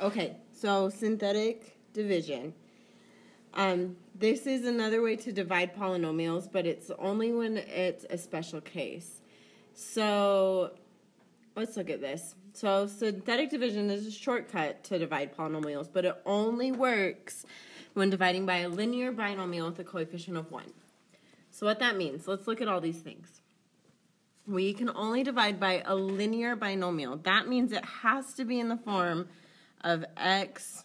Okay, so synthetic division. This is another way to divide polynomials, but it's only when it's a special case. So let's look at this. So synthetic division is a shortcut to divide polynomials, but it only works when dividing by a linear binomial with a coefficient of 1. So what that means, let's look at all these things. We can only divide by a linear binomial. That means it has to be in the form of x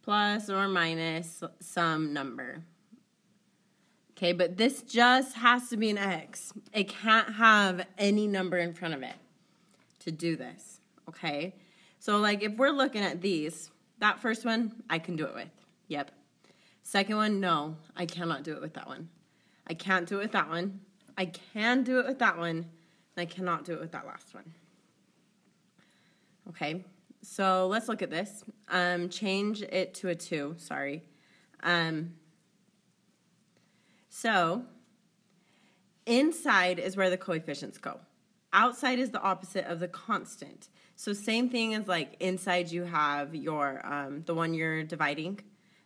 plus or minus some number. Okay, but this just has to be an x. It can't have any number in front of it to do this, okay? So like if we're looking at these, that first one, I can do it with. Yep. Second one, no, I cannot do it with that one. I can't do it with that one. I can do it with that one, and I cannot do it with that last one. Okay, so let's look at this. Change it to a 2, sorry. So inside is where the coefficients go. Outside is the opposite of the constant. So same thing as like inside you have your the one you're dividing,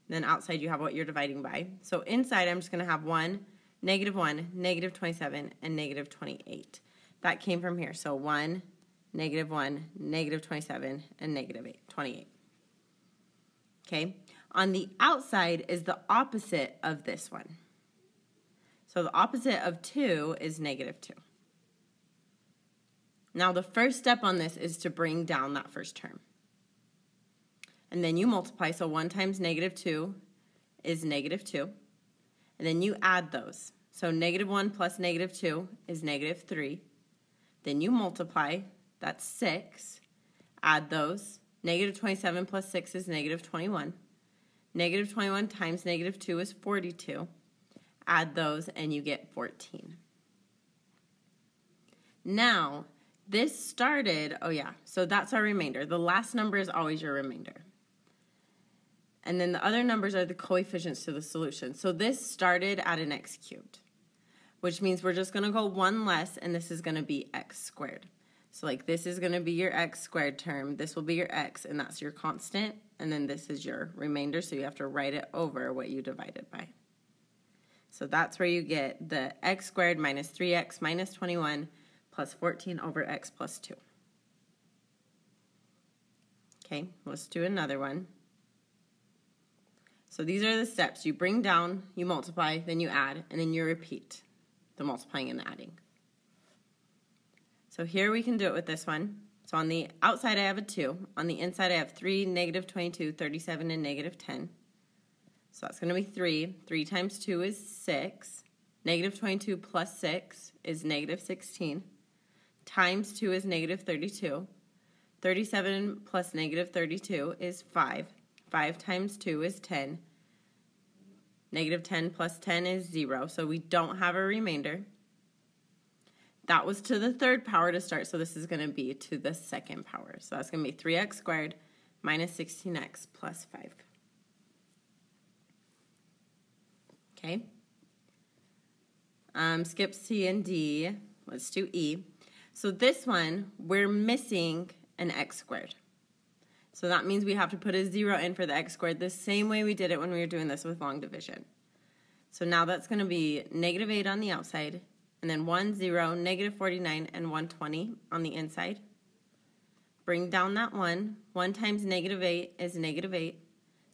then outside you have what you're dividing by. So inside I'm just going to have 1, -1, -27, and -28. That came from here. So 1, -1, -27, and -28. Okay? On the outside is the opposite of this one. So the opposite of 2 is -2. Now the first step on this is to bring down that first term. And then you multiply, so 1 times -2 is -2. And then you add those. So -1 plus -2 is -3. Then you multiply, that's 6. Add those. -27 plus 6 is -21. -21 times -2 is 42. Add those and you get 14. Now, this started, so that's our remainder. The last number is always your remainder. And then the other numbers are the coefficients to the solution. So this started at an x cubed, which means we're just going to go 1 less, and this is going to be x squared. So like this is going to be your x squared term, this will be your x, and that's your constant, and then this is your remainder, so you have to write it over what you divided by. So that's where you get the x squared minus 3x minus 21 plus 14 over x plus 2. Okay, let's do another one. So these are the steps. You bring down, you multiply, then you add, and then you repeat the multiplying and the adding. So here we can do it with this one. So on the outside I have a 2. On the inside I have 3, -22, 37, and -10. So that's going to be 3. 3 times 2 is 6. -22 plus 6 is -16. Times 2 is -32. 37 plus -32 is 5. 5 times 2 is 10. -10 plus 10 is 0. So we don't have a remainder. That was to the third power to start, so this is going to be to the second power. So that's going to be 3x squared minus 16x plus 5. Okay. Skip C and D. Let's do E. So this one, we're missing an x squared. So that means we have to put a 0 in for the x squared the same way we did it when we were doing this with long division. So now that's going to be -8 on the outside, and then 1, 0, -49, and 120 on the inside. Bring down that 1. 1 times -8 is -8.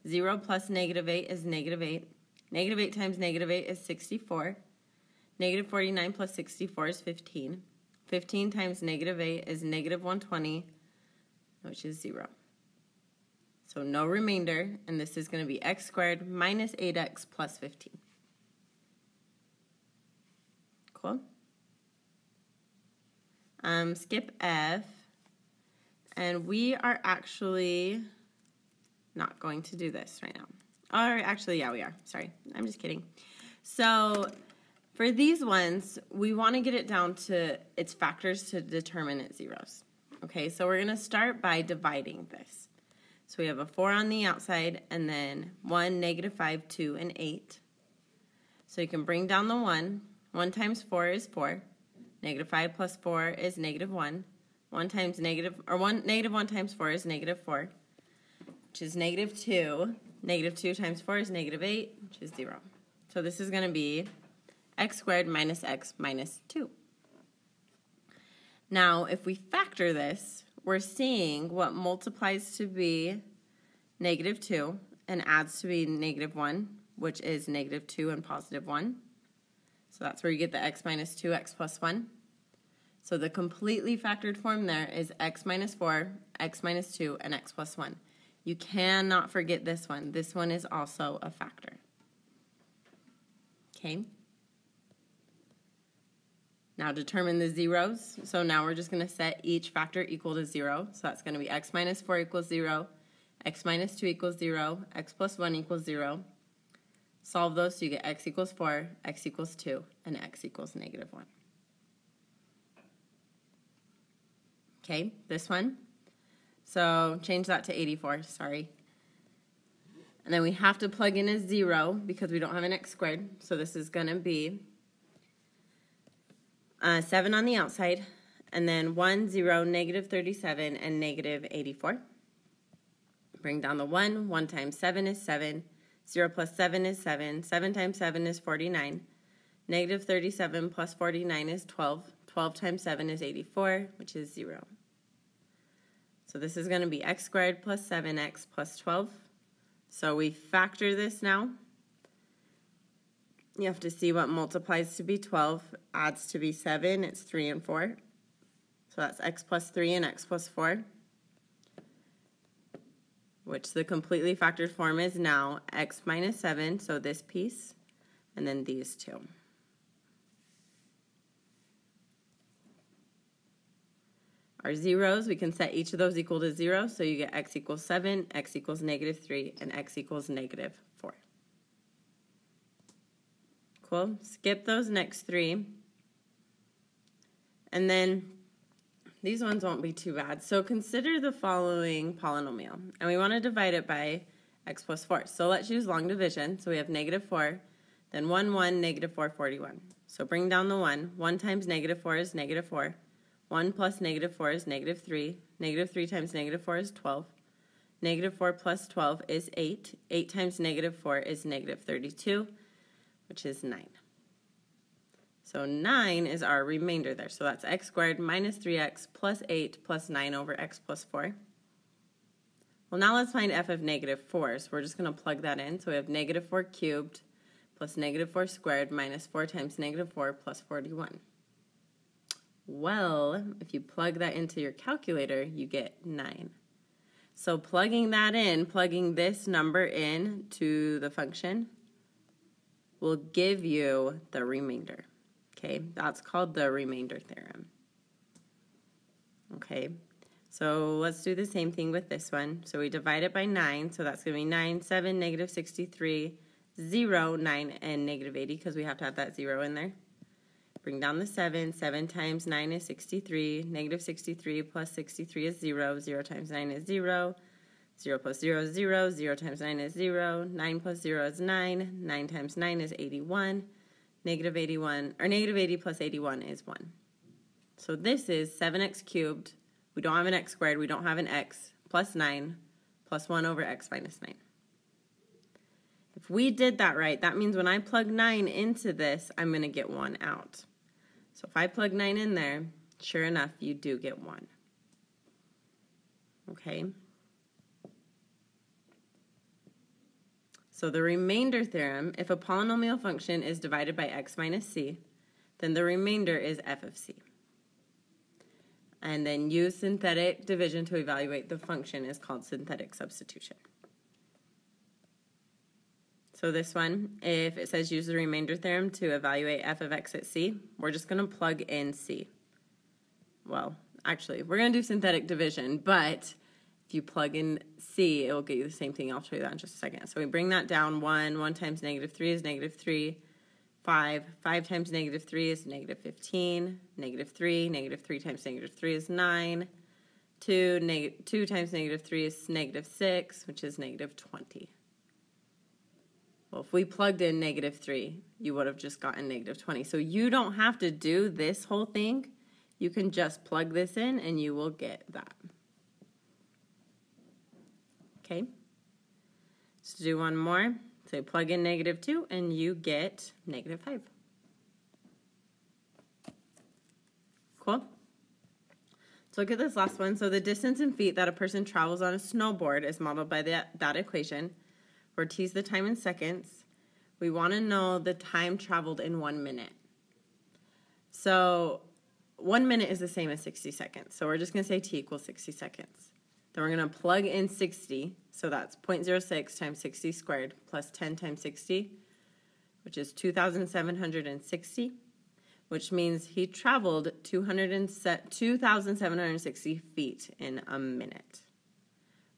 0 plus -8 is -8. -8 times -8 is 64. -49 plus 64 is 15. 15 times -8 is -120, which is 0. So no remainder, and this is going to be x squared minus 8x plus 15. Cool. Skip F, and we are actually not going to do this right now. Or actually, yeah, we are. Sorry, I'm just kidding. So for these ones, we want to get it down to its factors to determine its zeros. Okay, so we're going to start by dividing this. So we have a 4 on the outside, and then 1, -5, 2, and 8. So you can bring down the 1. 1 times 4 is 4. -5 plus 4 is -1. 1 times -1 times 4 is -4. which is negative 2. Negative 2 times 4 is negative 8, which is 0. So this is going to be x squared minus x minus 2. Now, if we factor this, we're seeing what multiplies to be negative 2 and adds to be negative 1, which is negative 2 and positive 1. So that's where you get the x minus 2, x plus 1. So the completely factored form there is x minus 4, x minus 2, and x plus 1. You cannot forget this one. This one is also a factor. Okay? Now determine the zeros. So now we're just going to set each factor equal to 0. So that's going to be x minus 4 equals 0, x minus 2 equals 0, x plus 1 equals 0. Solve those so you get x equals 4, x equals 2, and x equals negative 1. Okay, this one. So change that to 84, sorry. And then we have to plug in a 0 because we don't have an x squared. So this is going to be 7 on the outside, and then 1, 0, negative 37, and negative 84. Bring down the 1. 1 times 7 is 7. 0 plus 7 is 7. 7 times 7 is 49. Negative 37 plus 49 is 12. 12 times 7 is 84, which is 0. So this is going to be x squared plus 7x plus 12. So we factor this now. You have to see what multiplies to be 12, adds to be 7, it's 3 and 4. So that's x plus 3 and x plus 4, which the completely factored form is now x minus 7, so this piece, and then these two. Our zeros, we can set each of those equal to 0, so you get x equals 7, x equals negative 3, and x equals negative 4. Cool. Skip those next 3. And then these ones won't be too bad. So consider the following polynomial. And we want to divide it by x plus 4. So let's use long division. So we have negative 4, then 1, 1, negative 4, 41. So bring down the 1. 1 times negative 4 is negative 4. 1 plus negative 4 is negative 3. Negative 3 times negative 4 is 12. Negative 4 plus 12 is 8. 8 times negative 4 is negative 32, which is 9. So 9 is our remainder there. So that's x squared minus 3x plus 8 plus 9 over x plus 4. Well, now let's find f of negative 4. So we're just going to plug that in. So we have negative 4 cubed plus negative 4 squared minus 4 times negative 4 plus 41. Well, if you plug that into your calculator, you get 9. So plugging that in, plugging this number in to the function will give you the remainder. Okay, that's called the remainder theorem. Okay, so let's do the same thing with this one. So we divide it by 9, so that's going to be 9, 7, negative 63, 0, 9, and negative 80 because we have to have that 0 in there. Bring down the 7. 7 times 9 is 63. Negative 63 plus 63 is 0. 0 times 9 is 0. 0 plus 0 is 0. 0 times 9 is 0. 9 plus 0 is 9. 9 times 9 is 81. Negative 81, or negative 80 plus 81 is 1. So this is 7x cubed. We don't have an x squared. We don't have an x plus 9 plus 1 over x minus 9. If we did that right, that means when I plug 9 into this, I'm going to get 1 out. So if I plug 9 in there, sure enough, you do get 1. Okay? So the remainder theorem, if a polynomial function is divided by x minus c, then the remainder is f of c. And then use synthetic division to evaluate the function is called synthetic substitution. So this one, if it says use the remainder theorem to evaluate f of x at c, we're just going to plug in c. Well, actually, we're going to do synthetic division, but if you plug in c, it will get you the same thing. I'll show you that in just a second. So we bring that down. 1 times negative 3 is negative 3. 5 times negative 3 is negative 15. Negative 3 times negative 3 is 9. 2 times negative 3 is negative 6, which is negative 20. Well, if we plugged in negative 3, you would have just gotten negative 20. So you don't have to do this whole thing. You can just plug this in and you will get that. Okay? Let's do one more. So you plug in -2 and you get -5. Cool? So look at this last one. So the distance in feet that a person travels on a snowboard is modeled by that equation, where t is the time in seconds. We want to know the time traveled in 1 minute. So 1 minute is the same as 60 seconds. So we're just going to say t equals 60 seconds. Then we're going to plug in 60. So that's 0.06 times 60 squared plus 10 times 60, which is 2,760, which means he traveled 2,760 feet in a minute,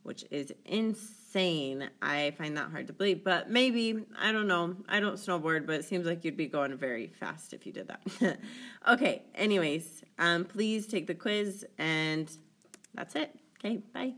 which is insane. I find that hard to believe, but maybe, I don't know. I don't snowboard, but it seems like you'd be going very fast if you did that. Okay, anyways, please take the quiz, and that's it. Okay, bye.